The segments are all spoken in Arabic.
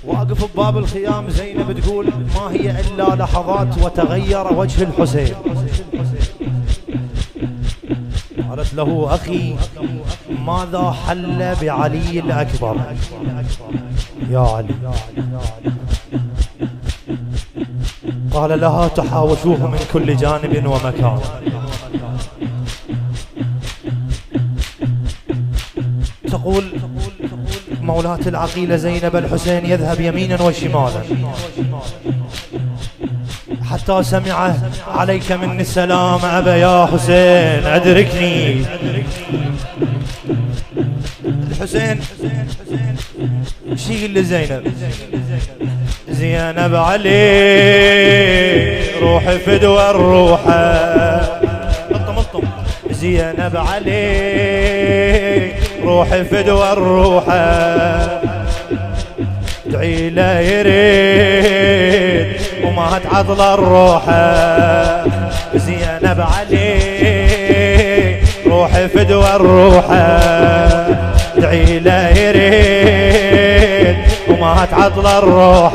واقف بباب الخيام زينب تقول ما هي إلا لحظات وتغير وجه الحسين. قالت له أخي ماذا حل بعلي الأكبر يا علي؟ قال لها تحاوشوه من كل جانب ومكان. تقول مولاة العقيلة زينب الحسين يذهب يمينا وشمالا حتى سمع عليك مني السلام أبا يا حسين أدركني. الحسين شيل لزينب زينب علي روح فدوى الروح زينب علي روح فدوى الروح ادعي له يريد وما تعضل الروح. زينب علي روح فدوى الروح ادعي له يريد وما تعضل الروح.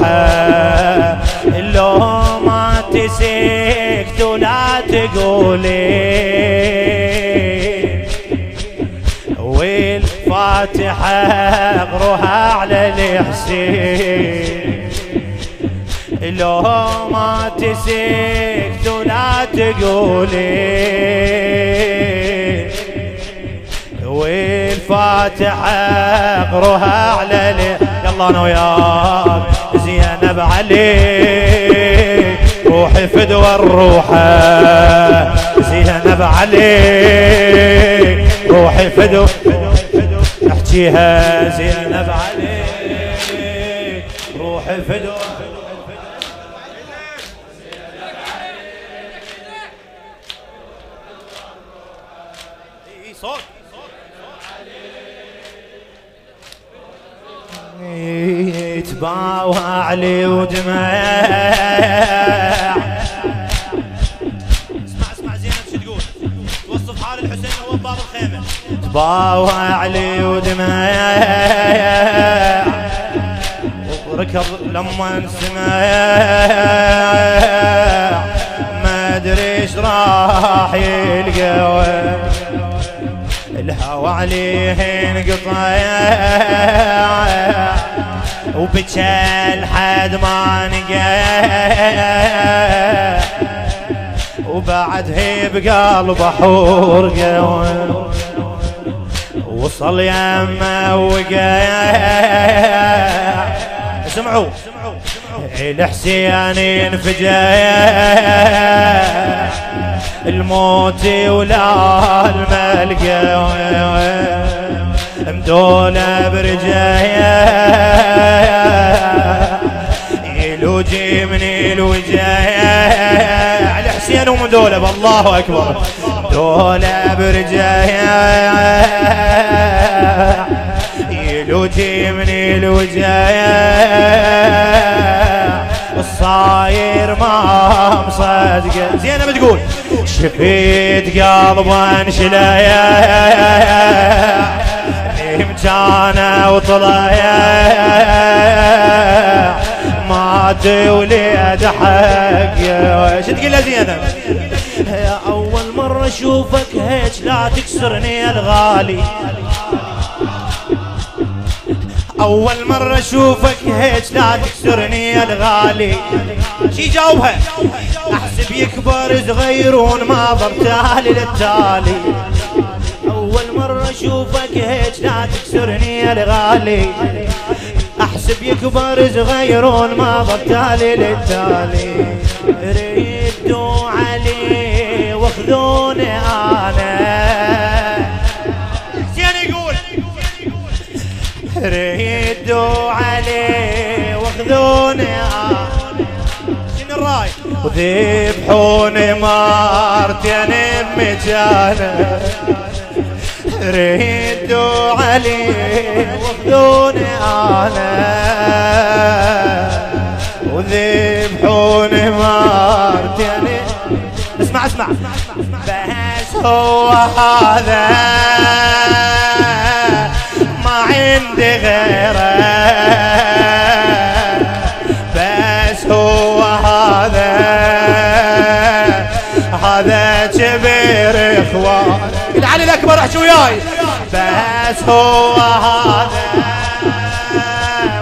لو ما تسكت ولا تقولي والفاتحة اقروها على الحسين. لو ما تسكت ولا تقولي والفاتحة اقروها على يلا انا وياك. زينب علي روحي فدوى الروح زينب علي روحي فدوى احكيها زينب علي روحي فدوى صوت يتباوى علي ودمع. اسمع زينب شو تقول توصف حال الحسين هو بباب الخيمة. تباوى علي ودمع وركض لما انسمع ما ادري ايش راح يلقى الهوى عليه انقطع وبكى لحد ما نقى وبعدها بقلبه حرقه وصل يمه وقع. سمعوا الحسين ينفجع الموت ولا الملقى مدولة برجايا يلوجي من الوجايا الحسين ومدولة بالله أكبر مدولة برجايا يلوجي من الوجايا الصاير ما مصدقه. زينب تقول شفيت قلبه انشلايا مجانا وطلايا مات وليد حقه. شو تقول زينب؟ اول مرة اشوفك هيك لا تكسرني يا الغالي. أول مرة أشوفك هيك لا تكسرني يا الغالي. شي جاوبها أحسب يكبر صغيرون ما برتالي للتالي. أول مرة أشوفك هيك لا تكسرني يا الغالي. أحسب يكبر صغيرون ما برتالي للتالي. ردوا علي واخذوني أنا ردوا عليه واخذوني شنو الراي وذبحوني مرتين بمجانا. ردوا عليه واخذوني انا وذبحوني مرتين. اسمع بس هو هذا ما عندي غيره احكي وياي. بس هو هذا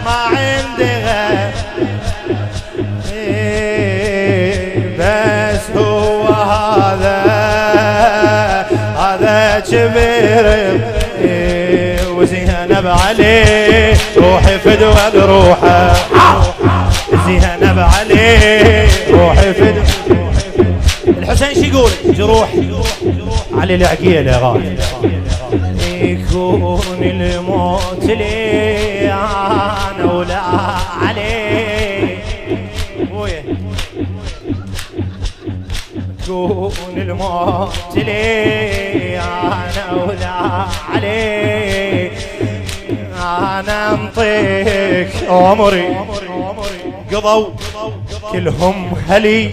ما عندي غير، بس هو هذا كبير وزينب عليه روحي فدوى لروحه، زينب عليه روحي فدوى. الحسين شو يقول؟ جروح علي العقيل يا غالي. يكون الموت لي انا ولا عليه، يكون الموت لي انا ولا عليه، انا انطيك عمري قضوا كلهم هلي.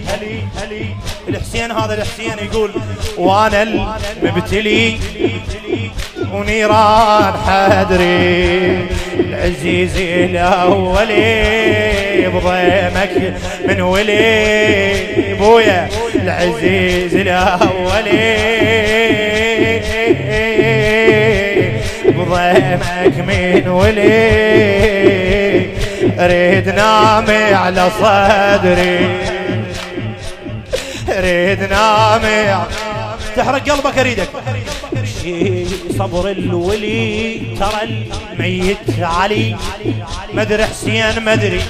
الحسين هذا الحسين يقول وانا المبتلي ونيران حدري، العزيز الاولي بضيمك من ولي بويا، العزيز الاولي بضيمك من ولي، اريد نامي على صدري، اريد نامي تحرق قلبك اريدك. شي صبر الولي ترى الميت علي، مدري حسين مدري،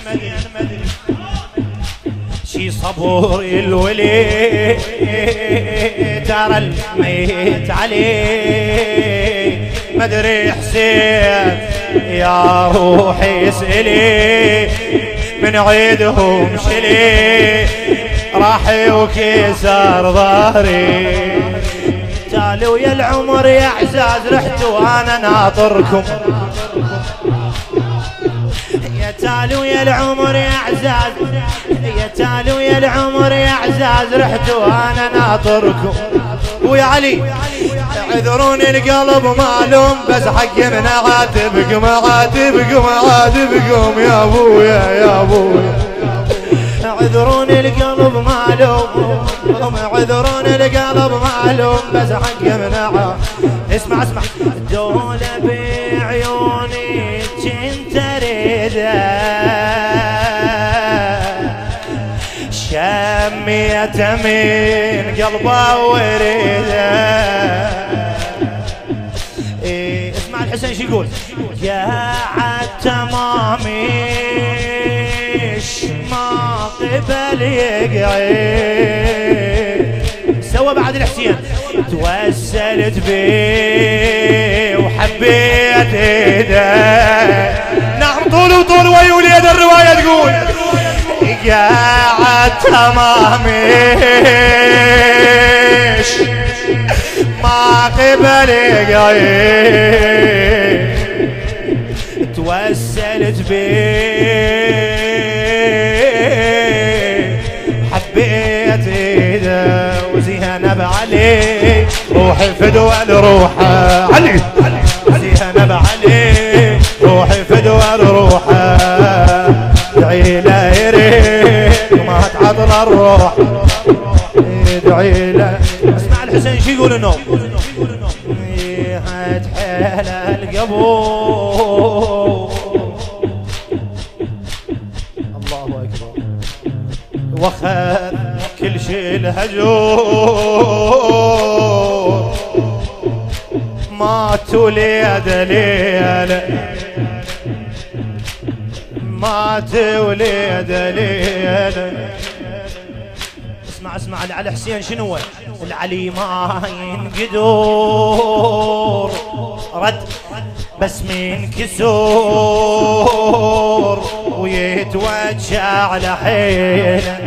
شي صبر الولي ترى الميت علي، مدري حسين يا روحي اسألي من عيدهم شلي، راحي وكسر ظهري، تالوا يا العمر يا عزاز رحت وانا ناطركم، يا تالوا يا العمر يا عزاز، يا تالوا يا العمر يا عزاز رحت وانا ناطركم. ويا علي اعذروني القلب مالوم، بس حقي من عاتبكم عاتبكم عاتبكم يا ابويا يا ابويا، اعذروني القلب معلوم، اعذروني القلب معلوم، بس حقي منعه. اسمع اسمع دولة بعيوني كنت اريده، شميت من قلبه وريده. اسمع الحسين شو يقول؟ يا عالتمامي ما قبل يقعد، سوى بعد الحسين توسلت بيه وحبيت ايده. نعم طول وطول ويا وليد الرواية تقول قاعد تماميش ما قبل يقعد، توسلت بيه حبيت ايده وزينب عليه روحي فدوى لروحه، علي زينب عليه روحي فدوى لروحه، ادعي له يريد وما تعطل الروح، ادعي له. اسمع الحسين شو يقول انه هتحيل القبور، الله اكبر، واخذ كل شي الهجور، مات وليد ليله، مات وليد ليله. اسمع اسمع على حسين شنو العلي ما ينقدور، رد بس من كسور ويتوجع لحيله،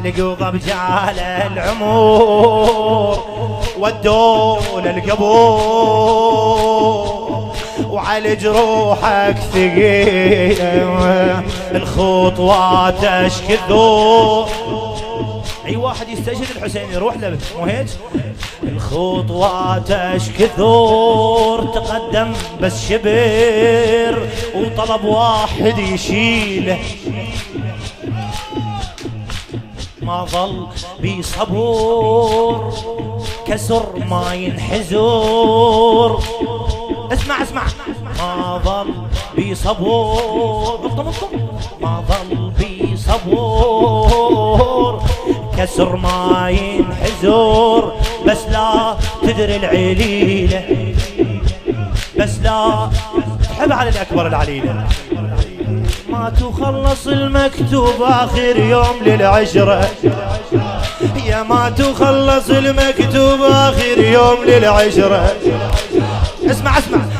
القضب جعل العمور ودوا للقبور، وعلى جروحك ثقيله الخطوات اشكثور. اي واحد يستشهد الحسين يروح له مو هيك؟ الخطوات اشكثور، تقدم بس شبر وطلب واحد يشيله، ما ظل بصبور كسر ما ينحزر. اسمع ما ظل بي صبور، ما ظل بي صبور، كسر ما ينحزر. بس لا تدري العليلة، بس لا تحب على الأكبر العليلة. ما تخلص المكتوب آخر يوم للعشرة، يا ما تخلص المكتوب آخر يوم للعشرة. اسمع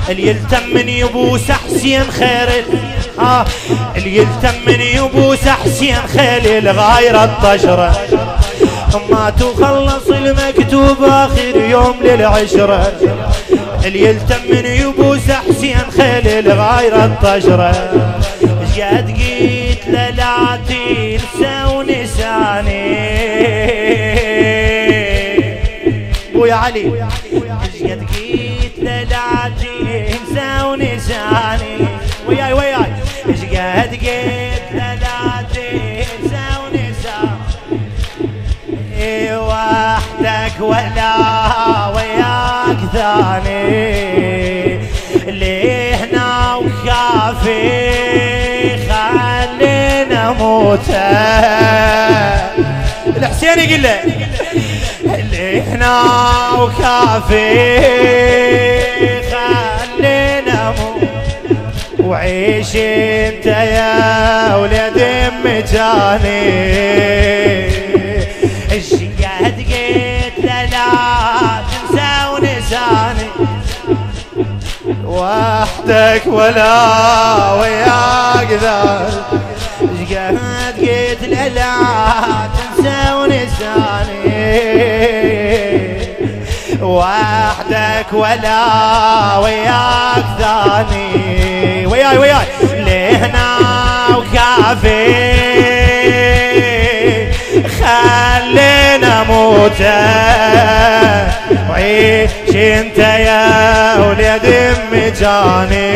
اللي يلتم من يبوس حسين خير، اللي يلتم من يبوس حسين خيل غاير الطشرة. ما تخلص المكتوب آخر يوم للعشرة، اللي يلتم من يبوس حسين خيل غاير الطشرة. قد قيت لا تنسى ونساني ويا علي، قد قيت لا تنسى ونساني وياي، قد قيت لا تنسى ونساني وحدك ولا وياك ثاني. ليه هنا وكافي موتى الحسين يقول له اللي هنا وكافي خلينا موت وعيش انت يا ولد مجاني. الشقاد قلت له لا تنسى ونساني وحدك ولا وياك ذا. قد قلت له لا تنسى ونساني وحدك ولا وياك ثاني. وياي لهنا وكافي خلينا موتى وعيش انت يا ولد مجاني.